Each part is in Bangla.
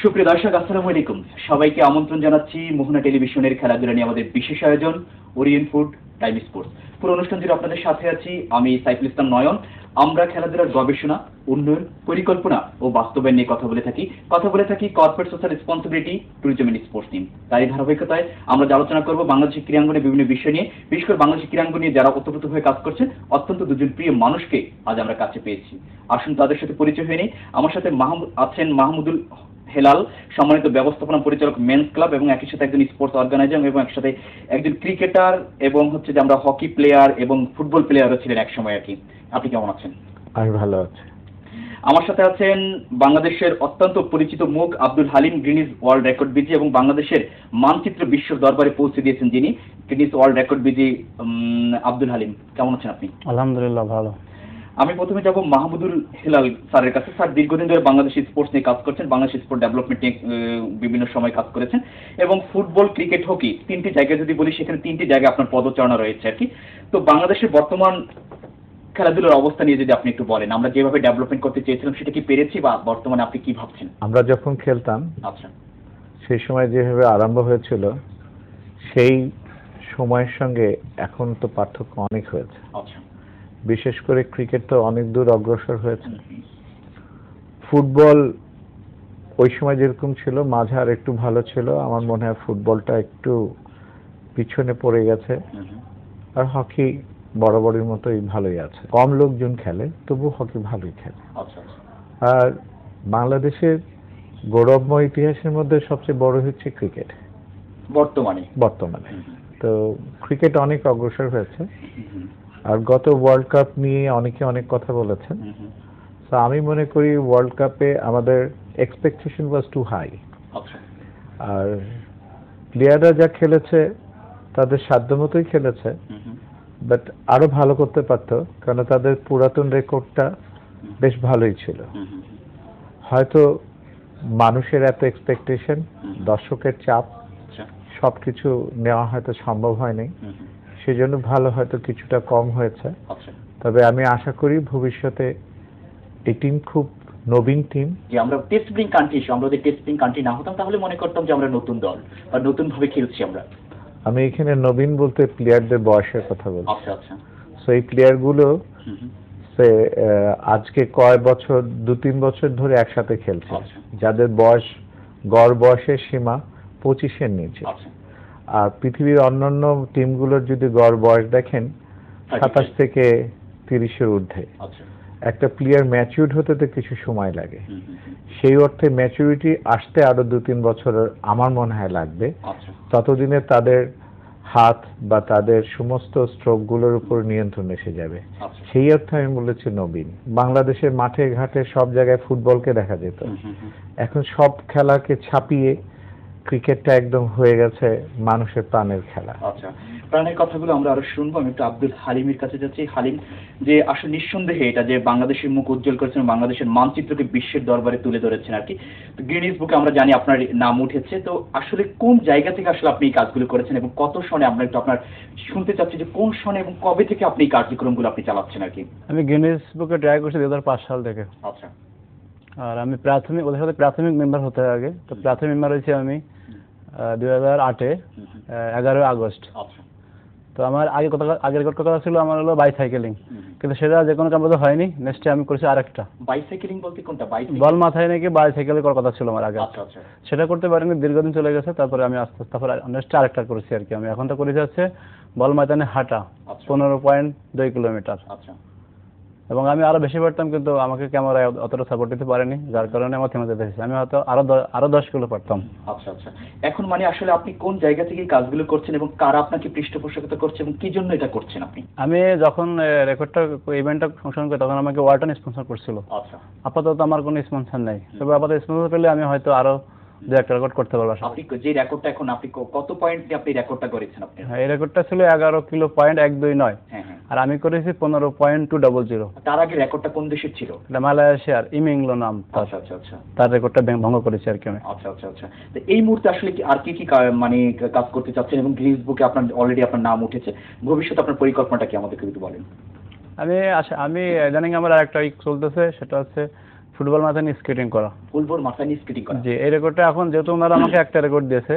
সুপ্রিয় দর্শক, আসসালামু আলাইকুম। সবাইকে আমন্ত্রণ জানাচ্ছি মোহনা টেলিভিশনের খেলাধুলা নিয়ে আমাদের বিশেষ আয়োজন ওরিয়েন্ট ফুড টাইম স্পোর্টস। পুরো অনুষ্ঠান জুড়ে আপনাদের সাথে আছি আমি সাইফুল ইসলাম নয়ন। আমরা খেলাধুলার গবেষণা, উন্নয়ন, পরিকল্পনা ও বাস্তবায়ন নিয়ে কথা বলে থাকি corporate social responsibility, tourism and sports নিয়ে। তারই ধারাবাহিকতায় আমরা যে আলোচনা করব বাংলাদেশের ক্রীড়াঙ্গনে বিভিন্ন বিষয় নিয়ে, বিশেষ করে বাংলাদেশের ক্রীড়াঙ্গন নিয়ে যারা ওতপ্রোত হয়ে কাজ করছেন, অত্যন্ত দুজন প্রিয় মানুষকে আজ আমরা কাছে পেয়েছি। আসুন তাদের সাথে পরিচয় হয়ে নেই। আমার সাথে আছেন মাহমুদুল হেলাল, সম্মানিত ব্যবস্থাপনা পরিচালক মেন্স ক্লাব, এবং একই সাথে একজন স্পোর্টস অর্গানাইজার এবং একসাথে একজন ক্রিকেটার, এবং যে আমরা হকি প্লেয়ার এবং ফুটবল প্লেয়ারও ছিলেন এক সময় আর কি। আপনি কেমন আছেন? আমি ভালো আছি। আমার সাথে আছেন বাংলাদেশের অত্যন্ত পরিচিত মুখ Abdul Halim, Guinness world record বিজি এবং বাংলাদেশের মানচিত্র বিশ্ব দরবারে পৌঁছে দিয়েছেন যিনি, গ্রিনিজ ওয়ার্ল্ড রেকর্ড বিজি আব্দুল হালিম। কেমন আছেন আপনি? আলহামদুলিল্লাহ ভালো। আমি প্রথমে যাব মাহমুদুল হেলাল স্যারের কাছে। স্যার দীর্ঘদিন ধরে বাংলাদেশ স্পোর্টস নিয়ে কাজ করছেন, বাংলাদেশ স্পোর্ট ডেভেলপমেন্ট নিয়ে বিভিন্ন সময় কাজ করেছেন, এবং ফুটবল, ক্রিকেট, হকি তিনটি জায়গায় যদি বলি সেখানে তিনটি জায়গায় আপনার পদচারণা রয়েছে আর কি। তো বাংলাদেশের বর্তমান খেলাধুলার অবস্থা নিয়ে যদি আপনি একটু বলেন, আমরা যেভাবে ডেভেলপমেন্ট করতে চেয়েছিলাম সেটা কি পেরেছি, বা বর্তমানে আপনি কি ভাবছেন? আমরা যখন খেলতাম আচ্ছা, সেই সময় যেভাবে আরম্ভ হয়েছিল সেই সময়ের সঙ্গে এখন তো পার্থক্য অনেক হয়েছে। আচ্ছা, বিশেষ করে ক্রিকেট তো অনেক দূর অগ্রসর হয়েছে। ফুটবল ওই সময় যেরকম ছিল মাঝে আর একটু ভালো ছিল, আমার মনে হয় ফুটবলটা একটু পিছনে পড়ে গেছে। আর হকি বরাবরের মতোই ভালোই আছে, কম লোকজন খেলে তবু হকি ভালোই খেলে। আর বাংলাদেশের গৌরবময় ইতিহাসের মধ্যে সবচেয়ে বড় হচ্ছে ক্রিকেট বর্তমানে। তো ক্রিকেট অনেক অগ্রসর হয়েছে। আর গত ওয়ার্ল্ড কাপ নিয়ে অনেকে অনেক কথা বলেছেন। তো আমি মনে করি ওয়ার্ল্ড কাপে আমাদের এক্সপেকটেশন ওয়াজ টু হাই। আর প্লেয়াররা যা খেলেছে তাদের সাধ্যমতোই খেলেছে, বাট আরো ভালো করতে পারতো, কারণ তাদের পুরাতন রেকর্ডটা বেশ ভালোই ছিল। হয়তো মানুষের এত এক্সপেকটেশন, দর্শকের চাপ, সবকিছু নেওয়া হয়তো সম্ভব হয়নি, সেজন্য ভালো হয়তো কিছুটা কম হয়েছে। তবে আমি আশা করি ভবিষ্যতে এই টিম খুব নবীন টিম। যে আমরা টেস্ট প্লেইং কান্ট্রি, আমরা যদি টেস্ট প্লেইং কান্ট্রি না হতাম তাহলে মনে করতাম যে আমরা নতুন দল বা নতুন ভাবে খেলছি আমরা। আমি এখানে নবীন বলতে প্লেয়ারদের বয়সের কথা বলছি। আচ্ছা আচ্ছা। সো এই প্লেয়ারগুলো আজকে কয় বছর, 2-3 বছর ধরে একসাথে খেলছে, যাদের বয়স গড় বয়সের সীমা 25-এর নিচে। আর পৃথিবীর অন্যান্য টিমগুলোর যদি গড় বয়স দেখেন 27 থেকে 30-এর ঊর্ধ্বে। একটা প্লেয়ার ম্যাচিউরড হতে তো কিছু সময় লাগে, সেই অর্থে ম্যাচুরিটি আসতে আরো 2-3 বছর আমার মনে হয় লাগবে। ততদিনে তাদের হাত বা তাদের সমস্ত স্ট্রোকগুলোর উপর নিয়ন্ত্রণ এসে যাবে। সেই অর্থে আমি বলেছি নবীন। বাংলাদেশের মাঠে ঘাটে সব জায়গায় ফুটবলকে দেখা যেত, এখন সব খেলাকে ছাপিয়ে ক্রিকেটটা একদম হয়ে গেছে মানুষের প্রাণের খেলা। আচ্ছা, প্রাণের কথাগুলো আমরা আরো শুনবো। আমি একটু আব্দুল হালিমের কাছে যাচ্ছি। হালিম, যে আসলে নিঃসন্দেহে এটা যে বাংলাদেশের মুখ উজ্জ্বল করেছেন, বাংলাদেশের মানচিত্রকে বিশ্বের দরবারে তুলে ধরেছেন আর কি। গ্রিনিজ বুকে আমরা জানি আপনার নাম উঠেছে। তো আসলে কোন জায়গা থেকে আসলে আপনি এই কাজগুলো করেছেন এবং কত সনে, আমরা একটু আপনার শুনতে চাচ্ছি যে কোন সনে এবং কবে থেকে আপনি এই কার্যক্রমগুলো আপনি চালাচ্ছেন আর কি। আমি গ্রিনিজ বুকে ট্রাই করছি 2005 সাল থেকে। আচ্ছা। আর আমি ওদের সাথে প্রাথমিক মেম্বার হতে আগে, তো প্রাথমিক মেম্বার হয়েছি আমি 2008-এ 11 আগস্ট। তো আমার আগের কথা ছিল আমার হলো বাইসাইকেলিং, কিন্তু সেটা যে কোনো কারণে হয়নি। নেক্সটে আমি করেছি আরেকটা। বাইসাইকেলিং বলতে কোনটা? বল মাথায় নাকি বাইসাইকেল করার কথা ছিল আমার আগে। আচ্ছা আচ্ছা। সেটা করতে পারিনি, দীর্ঘদিন চলে গেছে। তারপরে আমি তারপরে নেক্সটে আরেকটা করেছি আর কি। আমি এখনটা করেছি হচ্ছে বল ময়দানে হাঁটা 15.2 কিলোমিটার। আচ্ছা। এবং আমি আরো বেশি পারতাম, কিন্তু আমাকে ক্যামেরায় অতটা সাপোর্ট দিতে পারেনি, যার কারণে আমার থেমে যেতে হয়েছে। আমি হয়তো আরো 10 কিলো পারতাম। আচ্ছা আচ্ছা। এখন মানে আসলে আপনি কোন জায়গা থেকে কাজগুলো করছেন এবং কারা আপনাকে পৃষ্ঠপোষকতা করছে এবং কি জন্য এটা করছেন আপনি? আমি যখন রেকর্ডটা ইভেন্টটা ফাংশন করি তখন আমাকে ওয়ালটন স্পন্সর করছিল। আচ্ছা। আপাতত আমার কোনো স্পন্সর নেই, তবে আপাতত স্পন্সর পেলে আমি হয়তো আরো 2-1টা রেকর্ড করতে পারবো। আপনি যে রেকর্ডটা এখন আপনি কত পয়েন্ট দিয়ে আপনি রেকর্ডটা করেছেন আপনি? হ্যাঁ, এই রেকর্ডটা ছিল 11.129। হ্যাঁ হ্যাঁ। আর আমি করেছি 15.200। তার আগে রেকর্ডটা কোন দেশের ছিল? এটা মালয়েশিয়ার ইমিংলো নাম। আচ্ছা আচ্ছা আচ্ছা। তার রেকর্ডটা ভঙ্গ করেছি আর কি আমি। আচ্ছা আচ্ছা আচ্ছা। তো এই মুহূর্তে আসলে কি আর কি মানে কাজ করতে চাচ্ছেন এবং গ্রিনিজ বুকে আপনার অলরেডি আপনার নাম উঠেছে, ভবিষ্যতে আপনার পরিকল্পনাটা কি আমাদেরকে একটু বলেন। আমি ইদানিং আমার আরেকটা চলতেছে, সেটা হচ্ছে ফুটবল মাঠে নিয়ে স্কেটিং করা। ফুটবল মাথায় নিয়ে স্কেটিং করা। জি, এই রেকর্ডটা এখন যেহেতু ওনারা আমাকে একটা রেকর্ড দিয়েছে,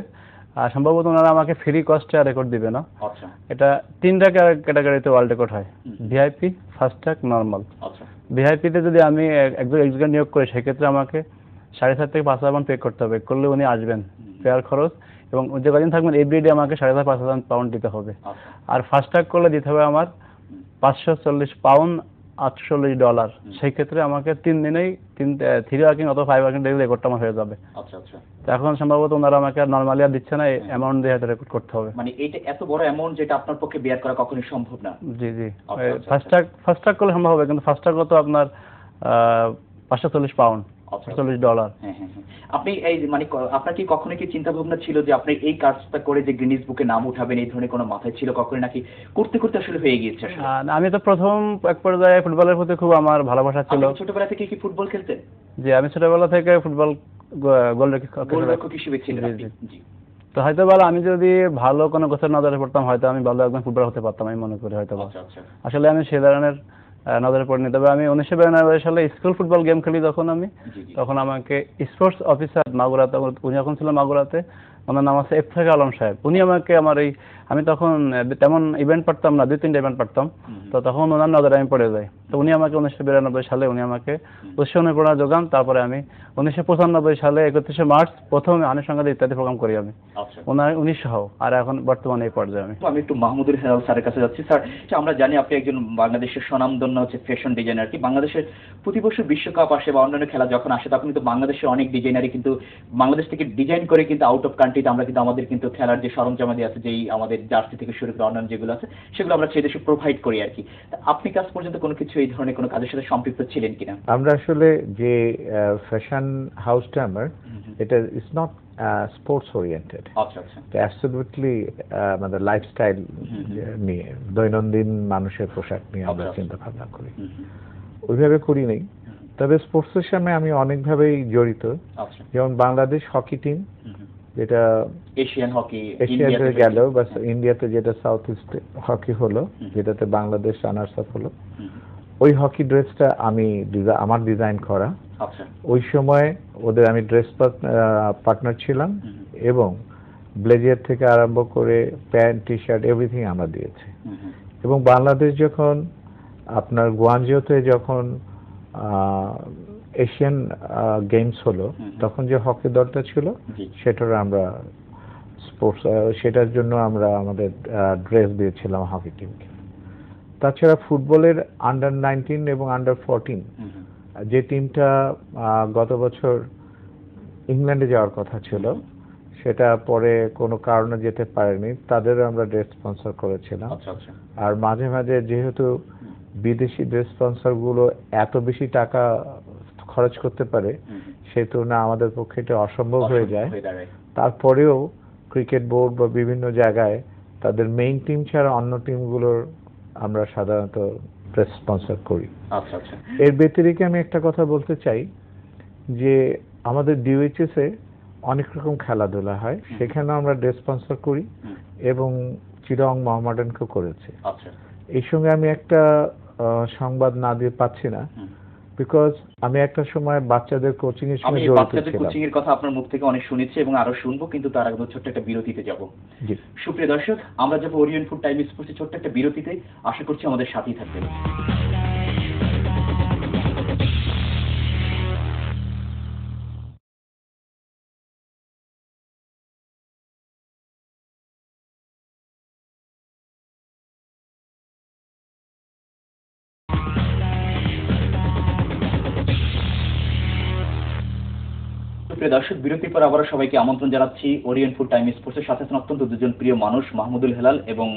আর সম্ভবত ওনারা আমাকে ফ্রি কস্টে রেকর্ড দিবে না। আচ্ছা এটা 3টা ক্যাটাগরিতে ওয়ার্ল্ড রেকর্ড হয়, ভিআইপি, ফাস্ট ট্র্যাক, নর্মাল। আচ্ছা ভিআইপিতে যদি আমি একজন নিয়োগ করি, সেক্ষেত্রে আমাকে 7.5 থেকে 5,000 পাউন্ড পে করতে হবে, করলে উনি আসবেন, ফেয়ার খরচ, এবং যে কদিন থাকবেন এভরিডে আমাকে 5,500 পাউন্ড দিতে হবে। আচ্ছা আর ফাস্ট ট্র্যাক করলে দিতে হবে আমার 540 পাউন্ড, $48। সেই ক্ষেত্রে আমাকে 3 দিনেই 3 ওয়ার্কিং অথবা 5 ওয়ার্কিং ডেজ রেকর্ডটা আমার হয়ে যাবে। আচ্ছা আচ্ছা। তো এখন সম্ভবত ওনারা আমাকে আর নর্মালি আর দিচ্ছে না, এই অ্যামাউন্ট দিয়ে হয়তো রেকর্ড করতে হবে। মানে এইটা এত বড় অ্যামাউন্ট যেটা আপনার পক্ষে বেয়ার করা কখনোই সম্ভব না। জি জি, আচ্ছা, আচ্ছা, ফাস্ট ট্র্যাক করলে সম্ভব হবে, কিন্তু ফাস্ট ট্র্যাক তো আপনার 540 পাউন্ড, আচ্ছা। $48। হ্যাঁ হ্যাঁ হ্যাঁ। আপনি এই মানে আপনার কি কখনো কি চিন্তা ভাবনা ছিল যে আপনি এই কাজটা করে যে গিনিস বুকে নাম উঠাবেন, এই ধরনের কোনো মাথায় ছিল কখনো, নাকি করতে করতে আসলে হয়ে গিয়েছে আসলে? আমি তো প্রথম এক পর্যায়ে ফুটবলের প্রতি খুব আমার ভালোবাসা ছিল। আপনি ছোটবেলা থেকে কি ফুটবল খেলতেন? জি, আমি ছোটবেলা থেকে ফুটবল গোলরক্ষক হিসেবে ছিলেন জি, আপনি? জি। জি। তো হয়তো বলো আমি যদি ভালো কোনো কোচের নজরে পড়তাম, হয়তো আমি ভালো একজন ফুটবলার হতে পারতাম, আমি মনে করি হয়তো। আচ্ছা আচ্ছা। আসলে আমি সে ধরনের নজরে পড়িনি। তবে আমি 1992 সালে স্কুল ফুটবল গেম খেলি, তখন আমি, জি জি। তখন আমাকে স্পোর্টস অফিসার মাগুরাতে, উনি এখন ছিলেন মাগুরাতে, ওনার নাম আছে ইফতেখার আলম সাহেব, উনি আমাকে আমার এই, আমি তখন তেমন ইভেন্ট পারতাম না, 2-3টা ইভেন্ট পারতাম, তো তখন ওনার নজরে আমি পড়ে যাই। তো উনি আমাকে 1992 সালে উনি আমাকে অনুপ্রেরণা যোগান। তারপরে আমি 1995 সালে 31শে মার্চ প্রথম আনুষঙ্গিক ইত্যাদি প্রোগ্রাম করি আমি, আচ্ছা। উনি সহ। আর এখন বর্তমানে এই পর্যায়ে আমি একটু মাহমুদুল হেলাল স্যারের কাছে যাচ্ছি। স্যার, আমরা জানি আপনি একজন বাংলাদেশের স্বনামধন্য ফ্যাশন ডিজাইনার। কি বাংলাদেশের প্রতি বছর বিশ্বকাপ আসে বা অন্যান্য খেলা যখন আসে, তখন কিন্তু বাংলাদেশের অনেক ডিজাইনারই কিন্তু বাংলাদেশ থেকে ডিজাইন করে কিন্তু আউট অফ কান্ট্রিতে আমরা কিন্তু আমাদের কিন্তু খেলার যে সরঞ্জামাদি আছে, যেই আমাদের জার্সি থেকে শুরু করে অন্যান্য যেগুলো আছে, সেগুলো আমরা সেই দেশে প্রোভাইড করি আর কি। তা আপনি কাজ পর্যন্ত কোনো কিছু এই ধরনের কোনো কাজের সাথে সম্পৃক্ত ছিলেন কিনা? আমরা আসলে যে ফ্যাশন হাউসটা আমার, এটা ইজ নট স্পোর্টস ওরিয়েন্টেড। আচ্ছা আচ্ছা। অ্যাবসলিউটলি আমাদের লাইফস্টাইল নিয়ে, দৈনন্দিন মানুষের পোশাক নিয়ে আমরা আচ্ছা। চিন্তা ভাবনা করি। ওইভাবে করি নাই, তবে স্পোর্টসের সামনে আমি অনেকভাবেই জড়িত। আচ্ছা। যেমন বাংলাদেশ হকি টিম, যেটা এশিয়ান হকি, এশিয়াতে গেল, বা ইন্ডিয়াতে যেটা সাউথ ইস্ট হকি হলো, যেটাতে বাংলাদেশ রানার্স আপ হলো, ওই হকি ড্রেসটা আমি আমার ডিজাইন করা। আচ্ছা। ওই সময় ওদের আমি ড্রেস পার্টনার ছিলাম, এবং ব্লেজার থেকে আরম্ভ করে প্যান্ট, টি শার্ট, এভরিথিং আমরা দিয়েছি। এবং বাংলাদেশ যখন আপনার গুয়াঞ্জিওতে যখন এশিয়ান গেমস হলো, তখন যে হকি দলটা ছিল, সেটার আমরা স্পোর্টস, সেটার জন্য আমরা আমাদের ড্রেস দিয়েছিলাম হকি টিমকে। তাছাড়া ফুটবলের আন্ডার-19 এবং আন্ডার-14 যে টিমটা গত বছর ইংল্যান্ডে যাওয়ার কথা ছিল, সেটা পরে কোনো কারণে যেতে পারেনি, তাদেরও আমরা ড্রেস স্পন্সর করেছিলাম। আর মাঝে মাঝে যেহেতু বিদেশি ড্রেস স্পন্সরগুলো এত বেশি টাকা খরচ করতে পারে, সেই তুলনায় আমাদের পক্ষে এটা অসম্ভব হয়ে যায়। তারপরেও ক্রিকেট বোর্ড বা বিভিন্ন জায়গায় তাদের মেইন টিম ছাড়া অন্য টিমগুলোর আমরা সাধারণত ড্রেস স্পন্সর করি। আচ্ছা আচ্ছা। এর ব্যতিরিক্ত আমি একটা কথা বলতে চাই, যে আমাদের ডিওএইচএস এ অনেক রকম খেলাধুলা হয়, সেখানে আমরা ড্রেস স্পন্সর করি, এবং চিরং মোহামেডানকে করেছে। আচ্ছা। এই সঙ্গে আমি একটা সংবাদ না দিয়ে পাচ্ছি না, বিকজ আমি একটা সময় বাচ্চাদের কোচিং এর সঙ্গে জড়িত ছিলাম। কোচিং এর কথা আপনার মুখ থেকে অনেক শুনেছি এবং আরো শুনবো, কিন্তু তার আগে ছোট্ট একটা বিরতিতে যাব। জি। সুপ্রিয় দর্শক, আমরা যাব ওরিয়েন্ট ফুড টাইম স্পোর্টসের ছোট্ট একটা বিরতিতে। আশা করছি আমাদের সাথেই থাকবেন। দর্শক, বিরতির পর আবারও সবাইকে আমন্ত্রণ জানাচ্ছি ওরিয়েন্ট ফুড টাইম স্পোর্টসের সাথে আছেন অত্যন্ত দুজন প্রিয় মানুষ, মাহমুদুল হেলাল এবং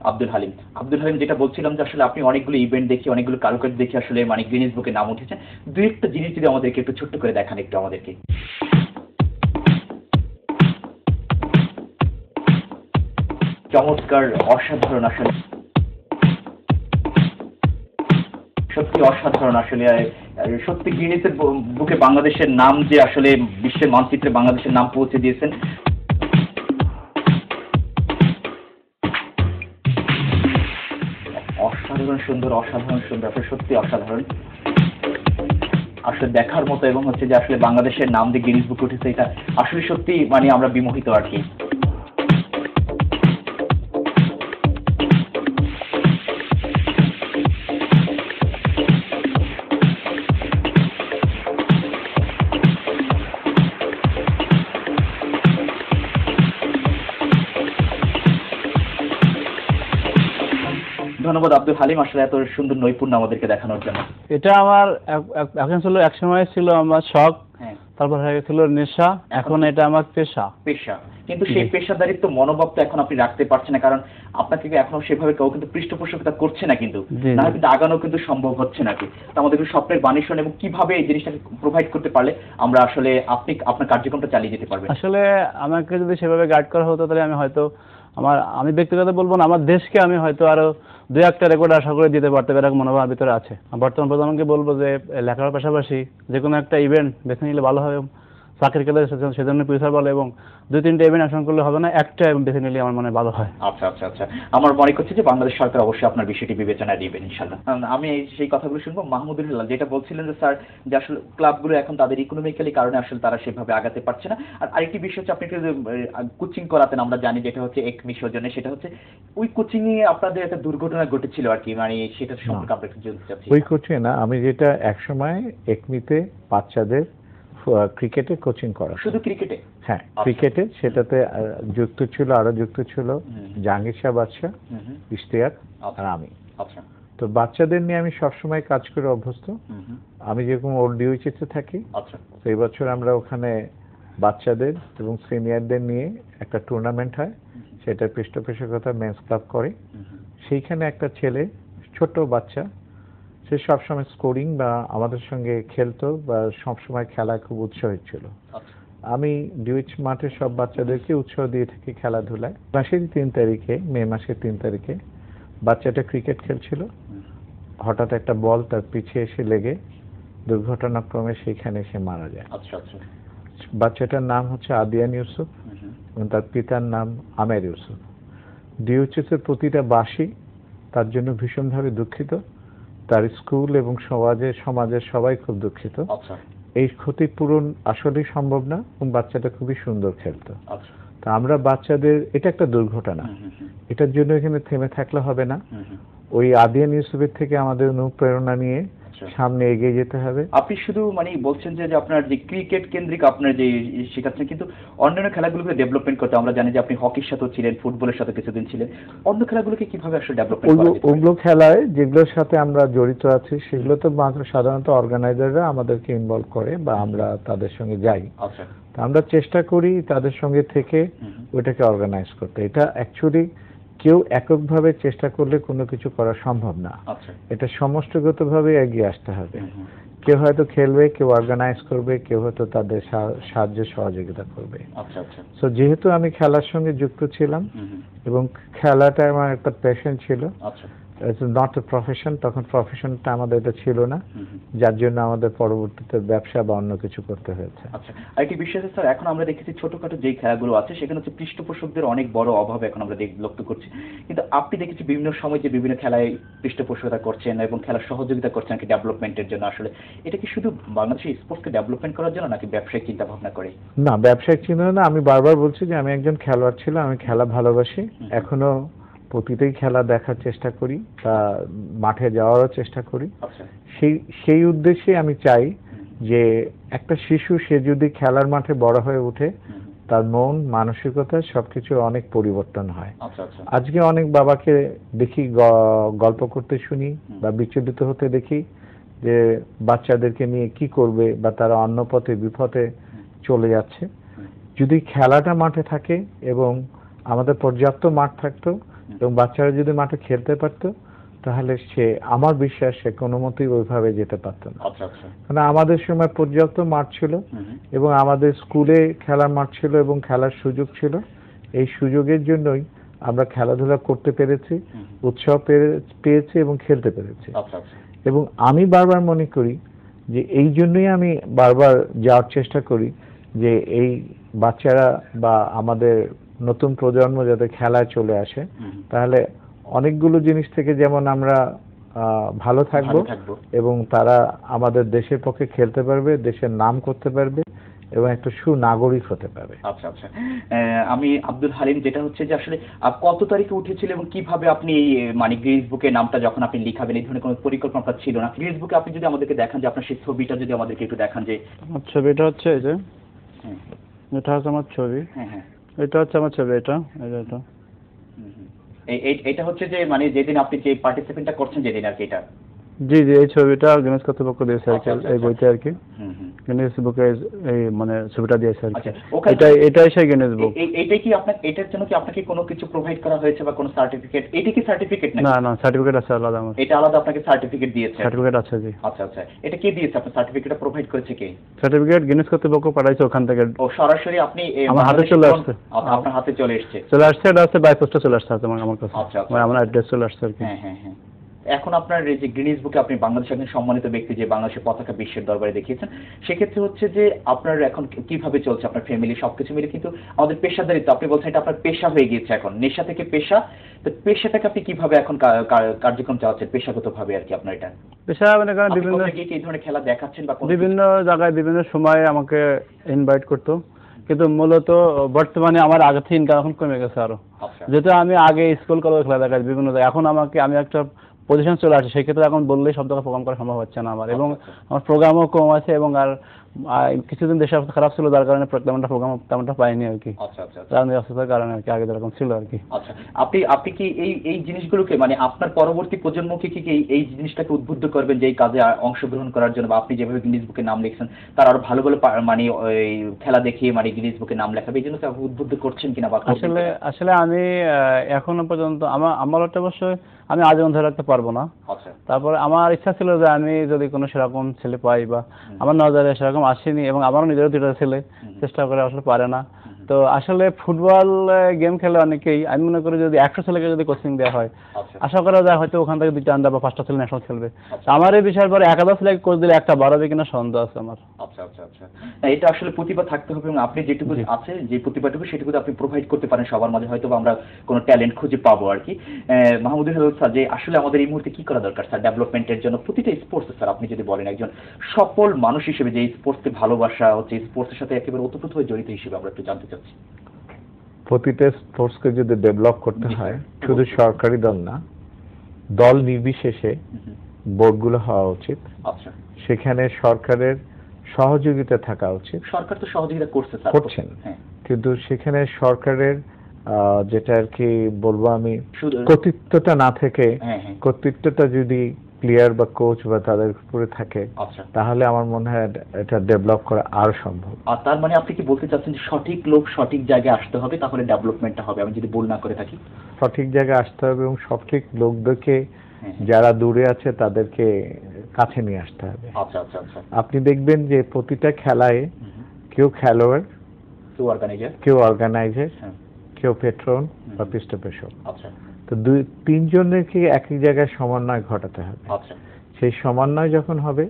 আব্দুল হালিম। আব্দুল হালিম, যেটা বলছিলাম যে আসলে আপনি অনেকগুলো ইভেন্ট দেখি, অনেকগুলো কারুকাজ দেখি, আসলে মানে গিনিস বুকে নাম উঠেছেন। দুই একটা জিনিস যদি আমাদেরকে একটু ছোট্ট করে দেখান একটু আমাদেরকে। চমৎকার, অসাধারণ, আসলে সত্যি অসাধারণ। আসলে সত্যি গিনেসের বুকে বাংলাদেশের নাম যে আসলে বিশ্বের মানচিত্রে বাংলাদেশের নাম পৌঁছে দিয়েছেন। অসাধারণ সুন্দর, অসাধারণ সুন্দর, সত্যি অসাধারণ। আসলে দেখার মতো, এবং হচ্ছে যে আসলে বাংলাদেশের নাম দিয়ে গিনিস বুকে উঠেছে, এটা আসলে সত্যি মানে আমরা বিমোহিত আর কি। ধন্যবাদ আব্দুল হালিম, আসলে এত সুন্দর নৈপুণ্য আমাদেরকে দেখানোর জন্য। এটা আমার এখন ছিল, এক সময় ছিল আমার শখ, হ্যাঁ, তারপর হয়ে গেছিল নেশা, এখন এটা আমার পেশা। পেশা। কিন্তু সেই পেশাদারিত্ব মনোভাব তো এখন আপনি রাখতে পারছেন না, কারণ আপনাকে এখনো সেভাবে কেউ কিন্তু পৃষ্ঠপোষকতা করছে না, কিন্তু না হয় কিন্তু আগানো কিন্তু সম্ভব হচ্ছে নাকি। তো আমাদের স্বপ্নের বাণী শোনেন এবং কিভাবে এই জিনিসটাকে প্রোভাইড করতে পারলে আমরা আসলে আপনি আপনার কার্যক্রমটা চালিয়ে যেতে পারবেন। আসলে আমাকে যদি সেভাবে গাইড করা হতো তাহলে আমি হয়তো আমি ব্যক্তিগত বলবো না, আমার দেশকে আমি হয়তো আরো 2-1টা রেকর্ড আশা করে দিতে পারতে পারি, এরকম মনোভাব ভিতরে আছে। বর্তমান প্রজন্মকে বলবো যে লেখার পাশাপাশি যে কোনো একটা ইভেন্ট বেছে নিলে ভালো হবে। চাকরির ক্ষেত্রে সেজন্য প্রিফার বলে, এবং 2-3টা ইভেন্ট অংশগ্রহণ করলে হবে না, একটা বেছে নিলে আমার মনে হয় ভালো হয়। আচ্ছা আচ্ছা আচ্ছা, আমার মনে করছে যে বাংলাদেশ সরকার অবশ্যই আপনার বিষয়টি বিবেচনায় দিবেন ইনশাল্লাহ। আমি সেই কথাগুলো শুনবো। মাহমুদুল হেলাল যেটা বলছিলেন যে স্যার, যে আসলে ক্লাবগুলো এখন তাদের ইকোনমিক্যালি কারণে আসলে তারা সেভাবে আগাতে পারছে না। আর আরেকটি বিষয় হচ্ছে, আপনি একটু কোচিং করাতেন, আমরা জানি যেটা হচ্ছে এক মিশনের, সেটা হচ্ছে ওই কোচিং এ আপনাদের একটা দুর্ঘটনা ঘটেছিল আর কি, মানে সেটা সম্পর্কে আমরা একটু জানতে চাচ্ছি। ওই কোচিং না, আমি যেটা একসময় একমিতে বাচ্চাদের ক্রিকেটে কোচিং করা। শুধু ক্রিকেটে? হ্যাঁ, ক্রিকেটে। সেটাতে যুক্ত ছিল, আরো যুক্ত ছিল জাহাঙ্গীর শাহ বাদশা, ইশতিয়াক আর আমি। আচ্ছা। তো বাচ্চাদের নিয়ে আমি সবসময় কাজ করে অভ্যস্ত। আমি যেরকম ওর ডিউচিতে থাকি, আচ্ছা, তো এই বছর আমরা ওখানে বাচ্চাদের এবং সিনিয়রদের নিয়ে একটা টুর্নামেন্ট হয়, সেটা পৃষ্ঠপোষকতা মেন্স ক্লাব করে। সেইখানে একটা ছেলে, ছোট বাচ্চা, সে সবসময় স্কোরিং বা আমাদের সঙ্গে খেলতো বা সবসময় খেলায় খুব উৎসাহী ছিল। আমি ডিউইচ মাঠে সব বাচ্চাদেরকে উৎসাহ দিয়ে থাকি খেলাধুলায়। মাসের 3 তারিখে, মে মাসের 3 তারিখে বাচ্চাটা ক্রিকেট খেলছিল, হঠাৎ একটা বল তার পিছে এসে লেগে দুর্ঘটনাক্রমে সেখানে সে মারা যায়। আচ্ছা আচ্ছা। বাচ্চাটার নাম হচ্ছে আদিয়ান ইউসুফ এবং তার পিতার নাম আমের ইউসুফ। ডিউচেসের প্রতিটা বাসী তার জন্য ভীষণভাবে দুঃখিত, তার স্কুল এবং সমাজের সবাই খুব দুঃখিত। আচ্ছা। এই ক্ষতিপূরণ আসলেই সম্ভব না, এবং বাচ্চাটা খুবই সুন্দর খেলতো। আচ্ছা। তা আমরা বাচ্চাদের, এটা একটা দুর্ঘটনা, এটার জন্য এখানে থেমে থাকলে হবে না। ওই আদিয়ান ইউসুফের থেকে আমাদের অনুপ্রেরণা নিয়ে সামনে এগিয়ে যেতে হবে। আপনি শুধু মানে বলছেন যে আপনার যে ক্রিকেট কেন্দ্রিক আপনার যে শেখাচ্ছেন, কিন্তু অন্যান্য খেলাগুলোকে ডেভেলপমেন্ট করতে, আমরা জানি যে আপনি হকির সাথেও ছিলেন, ফুটবলের সাথে কিছুদিন ছিলেন, অন্য খেলাগুলোকে কিভাবে আসলে ডেভেলপমেন্ট করা যেতে পারে? ওগুলো খেলায় যেগুলোর সাথে আমরা জড়িত আছি সেগুলো তো সাধারণত অর্গানাইজাররা আমাদেরকে ইনভলভ করে বা আমরা তাদের সঙ্গে যাই। আচ্ছা। তো আমরা চেষ্টা করি তাদের সঙ্গে থেকে ওইটাকে অর্গানাইজ করতে। এটা অ্যাকচুয়ালি কেউ এককভাবে চেষ্টা করলে কোনো কিছু করা সম্ভব না। আচ্ছা। এটা সমষ্টিগতভাবে এগিয়ে আসতে হবে। কেউ হয়তো খেলবে, কেউ অর্গানাইজ করবে, কেউ হয়তো তাদের সাহায্য সহযোগিতা করবে। আচ্ছা আচ্ছা। সো যেহেতু আমি খেলার সঙ্গে যুক্ত ছিলাম এবং খেলাটা আমার একটা প্যাশন ছিল, আচ্ছা, ইটস নট এ প্রফেশন, তখন প্রফেশনটা আমাদের এটা ছিল না, যার জন্য আমাদের পরবর্তীতে ব্যবসা বা অন্য কিছু করতে হয়েছে। আচ্ছা। আরেকটি বিষয় আছে স্যার, এখন আমরা দেখেছি ছোটখাটো যেই খেলাগুলো আছে সেখানে হচ্ছে পৃষ্ঠপোষকদের অনেক বড় অভাব এখন আমরা লক্ষ্য করছি, কিন্তু আপনি দেখেছি বিভিন্ন সময় যে বিভিন্ন খেলায় পৃষ্ঠপোষকতা করছেন এবং খেলার সহযোগিতা করছেন কি ডেভেলপমেন্টের জন্য। আসলে এটা কি শুধু বাংলাদেশের স্পোর্টসকে ডেভেলপমেন্ট করার জন্য, নাকি ব্যবসায়িক চিন্তা ভাবনা করে? না, ব্যবসায়িক চিন্তা না। আমি বারবার বলছি যে আমি একজন খেলোয়াড় ছিলাম, আমি খেলা ভালোবাসি, এখনো প্রতিটাই খেলা দেখার চেষ্টা করি বা মাঠে যাওয়ারও চেষ্টা করি। সেই উদ্দেশ্যে আমি চাই যে একটা শিশু, সে যদি খেলার মাঠে বড় হয়ে ওঠে, তার মন মানসিকতা সবকিছু অনেক পরিবর্তন হয়। আজকে অনেক বাবাকে দেখি গল্প করতে শুনি বা বিচলিত হতে দেখি যে বাচ্চাদেরকে নিয়ে কি করবে বা তারা অন্য পথে বিপথে চলে যাচ্ছে। যদি খেলাটা মাঠে থাকে এবং আমাদের পর্যাপ্ত মাঠ থাকতো এবং বাচ্চারা যদি মাঠে খেলতে পারতো, তাহলে সে, আমার বিশ্বাস, সে কোনো মতেই ওইভাবে যেতে পারতো না। কারণ আমাদের সময় পর্যাপ্ত মাঠ ছিল এবং আমাদের স্কুলে খেলার মাঠ ছিল এবং খেলার সুযোগ ছিল। এই সুযোগের জন্যই আমরা খেলাধুলা করতে পেরেছি, উৎসাহ পেয়েছি এবং খেলতে পেরেছি। এবং আমি বারবার মনে করি যে এই জন্যই আমি বারবার যাওয়ার চেষ্টা করি যে এই বাচ্চারা বা আমাদের নতুন প্রজন্ম যাতে খেলায় চলে আসে, তাহলে অনেকগুলো জিনিস থেকে যেমন আমরা ভালো থাকবো এবং তারা আমাদের দেশের পক্ষে খেলতে পারবে, দেশের নাম করতে পারবে এবং একটা সুনাগরিক হতে পারবে। আচ্ছা আচ্ছা, আমি আব্দুল হালিম, যেটা হচ্ছে যে আসলে কত তারিখে উঠেছিল এবং কিভাবে আপনি মানে গিনেস বুকে নামটা যখন আপনি লিখাবেন, এই ধরনের কোনো পরিকল্পনা আপনার ছিল না? গিনেস বুকে আপনি যদি আমাদেরকে দেখান যে আপনার সেই ছবিটা যদি আমাদেরকে একটু দেখান যে। আমার ছবিটা হচ্ছে এই যে, হ্যাঁ এটা হচ্ছে আমার ছবি, হ্যাঁ হ্যাঁ, এটা হচ্ছে আমার ছবি, এটা এটা এটা হচ্ছে যে মানে যেদিন আপনি যে পার্টিসিপেন্টটা করছেন যেদিন আর কি, এটা। জি জি, এই ছবিটা গিনেস কর্তৃপক্ষ দিয়েছে আর কি, এই বইতে আর কি গিনেস বুকে এই মানে ছবিটা দিয়েছে আর কি। এটাই সেই গিনেস বুক। এইটাই কি আপনার, এটার জন্য কি আপনাকে কোনো কিছু প্রোভাইড করা হয়েছে বা কোনো সার্টিফিকেট? এটা কি সার্টিফিকেট না? না না, সার্টিফিকেট আছে আলাদা আমার। এটা আলাদা আপনাকে সার্টিফিকেট দিয়েছে? সার্টিফিকেট আছে জি। আচ্ছা আচ্ছা, এটা কে দিয়েছে? আপনার সার্টিফিকেটটা প্রোভাইড করেছে কে? সার্টিফিকেট গিনেস কর্তৃপক্ষ পাঠাইছে ওখান থেকে। ও সরাসরি আপনি আমার হাতে চলে আসছে? আপনার হাতে চলে এসেছে? এটা আছে বাই পোস্টে চলে আসছে আমার কাছে। আচ্ছা আচ্ছা, আমার অ্যাড্রেস চলে আসছে আর কি। হ্যাঁ হ্যাঁ হ্যাঁ। এখন আপনার এই যে গিনেস বুকে আপনি বাংলাদেশের একজন সম্মানিত ব্যক্তি, যে বাংলাদেশের পতাকা বিশ্বের দরবারে দেখিয়েছেন, সেক্ষেত্রে হচ্ছে যে আপনার এখন কিভাবে চলছে আপনার ফ্যামিলি সবকিছু মিলে? কিন্তু আমাদের পেশাদারিত্ব, আপনি বলছেন এটা আপনার পেশা হয়ে গিয়েছে এখন, নেশা থেকে পেশা, তো পেশাটাকে আপনি কিভাবে এখন কার্যক্রম চালাচ্ছেন পেশাগত ভাবে আর কি আপনার এটা? পেশা মানে বিভিন্ন এই ধরনের খেলা দেখাচ্ছেন বা বিভিন্ন জায়গায় বিভিন্ন সময় আমাকে ইনভাইট করতো, কিন্তু মূলত বর্তমানে আমার আগে থেকে ইনকাম এখন কমে গেছে আরো। যেহেতু আমি আগে স্কুল কলেজে খেলা দেখাই বিভিন্ন জায়গায়, এখন আমি একটা পজিশন চলে আসছে, সেই ক্ষেত্রে এখন বললেই সব জায়গায় প্রোগ্রাম করা সম্ভব হচ্ছে না আমার, এবং আমার প্রোগ্রামও কম আছে, এবং আর কিছুদিন দেশের অবস্থা খারাপ ছিল, যার কারণে তেমনটা পাইনি আর কি। আচ্ছা আচ্ছা, রাজনৈতিক অবস্থার কারণে আর কি, আগে যেরকম ছিল আর কি। আচ্ছা, আপনি কি এই জিনিসগুলোকে মানে আপনার পরবর্তী প্রজন্মকে কি এই জিনিসটাকে উদ্বুদ্ধ করবেন যে এই কাজে অংশগ্রহণ করার জন্য, বা আপনি যেভাবে গিনেস বুকে নাম লিখছেন তার আরো ভালো ভালো মানে ওই খেলা দেখিয়ে মানে গিনেস বুকে নাম লেখাবে, এই জন্য কি আপনি উদ্বুদ্ধ করছেন কিনা? বা আসলে আমি এখনো পর্যন্ত আমার একটা অবশ্যই আমি আজীবন ধরে রাখতে পারবো না। আচ্ছা, তারপরে আমার ইচ্ছা ছিল যে আমি যদি কোনো সেরকম ছেলে পাই, বা আমার নজরে সেরকম আসেনি, এবং আমারও নিজেরও দুটো ছেলে চেষ্টা করে আসলে পারে না। তো আসলে ফুটবল গেম খেলে অনেকেই, আমি মনে করি যদি 100 ছেলেকে যদি কোচিং দেওয়া হয়, আশা করা যায় হয়তো ওখান থেকে 2টা আন্ডার বা 5টা ছেলে ন্যাশনাল খেলবে। আমার এই বিষয়ের পরে 1000 ছেলেকে কোচ দিলে একটা বাড়াবে কিনা সন্দেহ আছে আমার। আচ্ছা আচ্ছা আচ্ছা, এটা আসলে প্রতিভা থাকতে হবে, এবং আপনি যেটুকু আছে যে প্রতিভাটুকু সেটুকু আপনি প্রোভাইড করতে পারেন সবার মাঝে, হয়তো আমরা কোনো ট্যালেন্ট খুঁজে পাবো আর কি। মাহমুদুল হাসান স্যার, যে আসলে আমাদের এই মুহূর্তে কি করা দরকার স্যার ডেভেলপমেন্টের জন্য প্রতিটা স্পোর্টস? স্যার আপনি যদি বলেন একজন সফল মানুষ হিসেবে, যে স্পোর্টসকে ভালোবাসা হচ্ছে, স্পোর্টসের সাথে একেবারে ওতপ্রোত হয়ে জড়িত হিসেবে আমরা একটু জানতে চাচ্ছি। প্রতিটা স্পোর্টসকে যদি ডেভেলপ করতে হয়, শুধু সরকারি দল না, দল নির্বিশেষে বোর্ডগুলো হওয়া উচিত। আচ্ছা, সেখানে সরকারের সহযোগিতা থাকা উচিত। সরকার তো সহযোগিতা করছেন, কিন্তু সেখানে সরকারের যেটা আর কি বলবো আমি, কর্তৃত্বটা না থেকে, কর্তৃত্বটা যদি প্লেয়ার বা কোচ বা তাদের উপরে থাকে, তাহলে আমার মনে হয় এটা ডেভেলপ করা আরো সম্ভব। আর তার মানে আপনি কি বলতে চাচ্ছেন যে সঠিক লোক সঠিক জায়গায় আসতে হবে, তাহলে ডেভেলপমেন্টটা হবে? আমি যদি ভুল না করে থাকি, সঠিক জায়গায় আসতে হবে এবং সঠিক লোকদেরকে, যারা দূরে আছে তাদেরকে কাছে নিয়ে আসতে হবে। আচ্ছা আচ্ছা আচ্ছা, আপনি দেখবেন যে প্রতিটা খেলায় কেউ খেলোয়াড়, কেউ অর্গানাইজার, কেউ পেট্রন বা পৃষ্ঠপোষক। আচ্ছা, তো 2-3 জনেরকে একই জায়গায় সমন্বয় ঘটাতে হবে। আচ্ছা, সেই সমন্বয় যখন হবে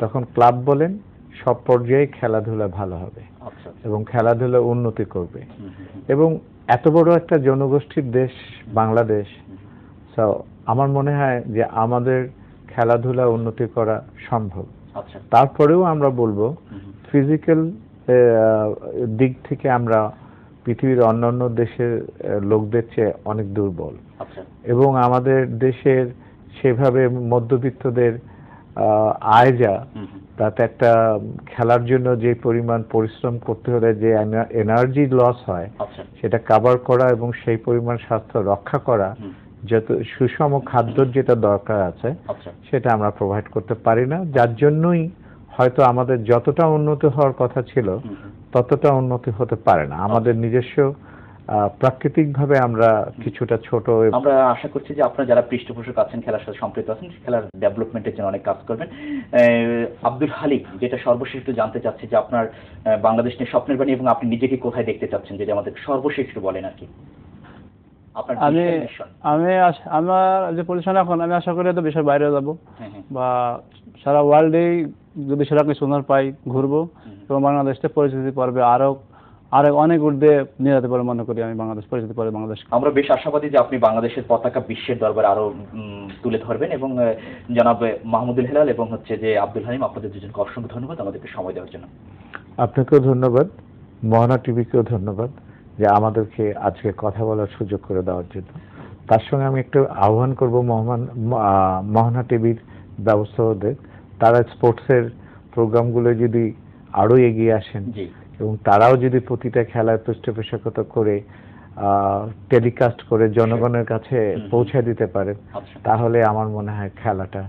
তখন ক্লাব বলেন সব পর্যায়ে খেলাধুলা ভালো হবে এবং খেলাধুলা উন্নতি করবে। এবং এত বড় একটা জনগোষ্ঠীর দেশ বাংলাদেশ, তো আমার মনে হয় যে আমাদের খেলাধুলা উন্নতি করা সম্ভব। তারপরেও আমরা বলবো ফিজিক্যাল দিক থেকে আমরা পৃথিবীর অন্যান্য দেশের লোকদের চেয়ে অনেক দুর্বল, এবং আমাদের দেশের সেভাবে মধ্যবিত্তদের আয় যা, তাতে একটা খেলার জন্য যে পরিমাণ পরিশ্রম করতে হলে যে এনার্জি লস হয়, সেটা কভার করা এবং সেই পরিমাণ স্বাস্থ্য রক্ষা করা, যত সুষম খাদ্যর যেটা দরকার আছে সেটা আমরা প্রোভাইড করতে পারি না, যার জন্যই হয়তো আমাদের যতটা উন্নতি হওয়ার কথা ছিল ততটা উন্নতি হতে পারে না। আমাদের নিজস্ব প্রাকৃতিকভাবে আমরা কিছুটা ছোট। আমরা আশা করছি যে আপনারা যারা পৃষ্ঠপোষক আছেন, খেলার সাথে সম্পৃক্ত আছেন, খেলার ডেভেলপমেন্টের জন্য অনেক কাজ করবেন। আব্দুল হালিম, যেটা সর্বশেষ একটু জানতে চাচ্ছি যে আপনার বাংলাদেশ নিয়ে স্বপ্নের বাণী, এবং আপনি নিজেকে কোথায় দেখতে চাচ্ছেন, যদি আমাদের সর্বশেষ একটু বলেন আর কি। আমার যে পজিশন এখন, আমি আশা করি দেশের বাইরে যাব, বা সারা ওয়ার্ল্ডেই যদি সেরকম সুন্দর পাই ঘুরবো, এবং বাংলাদেশে পরিচিতি পারবে, আরো অনেক ঊর্ধ্বে নিয়ে যেতে পারে মনে করি আমি বাংলাদেশ পরিচিতি করে বাংলাদেশ। আমরা বেশ আশাবাদী যে আপনি বাংলাদেশের পতাকা বিশ্বের দরবারে আরো তুলে ধরবেন, এবং জনাব মাহমুদুল হেলাল এবং হচ্ছে যে আব্দুল হালিম, আপনাদের দুজনকে অসংখ্য ধন্যবাদ আমাদেরকে সময় দেওয়ার জন্য। আপনাকেও ধন্যবাদ, মোহনা টিভিকেও ধন্যবাদ যে আমাদেরকে আজকে কথা বলার সুযোগ করে দেওয়ার জন্য। তার সঙ্গে আমি একটু আহ্বান করব মোহনা টিভির ব্যবস্থাপকদের, তারা স্পোর্টসের প্রোগ্রামগুলো যদি আরো এগিয়ে আসেন এবং তারাও যদি প্রতিটা খেলার পৃষ্ঠপোষকতা করে টেলিকাস্ট করে জনগণের কাছে পৌঁছে দিতে পারে, তাহলে আমার মনে হয় খেলাটা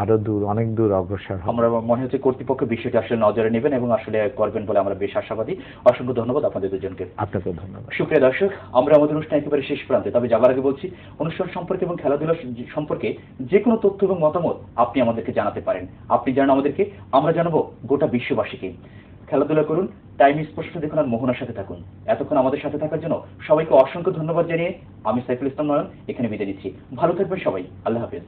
আরো অনেক দূর অগ্রসর হবে। আমরা মনে হচ্ছে কর্তৃপক্ষ বিষয়টি আসলে নজরে নেবেন এবং আসলে করবেন বলে আমরা বেশ আশাবাদী। অসংখ্য ধন্যবাদ আপনাদের দুজনকে। আপনাকেও ধন্যবাদ। সুপ্রিয় দর্শক, আমরা আমাদের অনুষ্ঠান একেবারে শেষ প্রান্তে, তবে যাবার আগে বলছি অনুষ্ঠান সম্পর্কে এবং খেলাধুলা সম্পর্কে যে কোনো তথ্য এবং মতামত আপনি আমাদেরকে জানাতে পারেন। আপনি জানান আমাদেরকে, আমরা জানাবো গোটা বিশ্ববাসীকে। খেলাধুলা করুন, টাইম স্পোর্টস দেখুন আর মোহনার সাথে থাকুন। এতক্ষণ আমাদের সাথে থাকার জন্য সবাইকে অসংখ্য ধন্যবাদ জানিয়ে আমি সাইফুল ইসলাম নয়ন এখানে বিদায় নিচ্ছি। ভালো থাকবেন সবাই, আল্লাহ হাফেজ।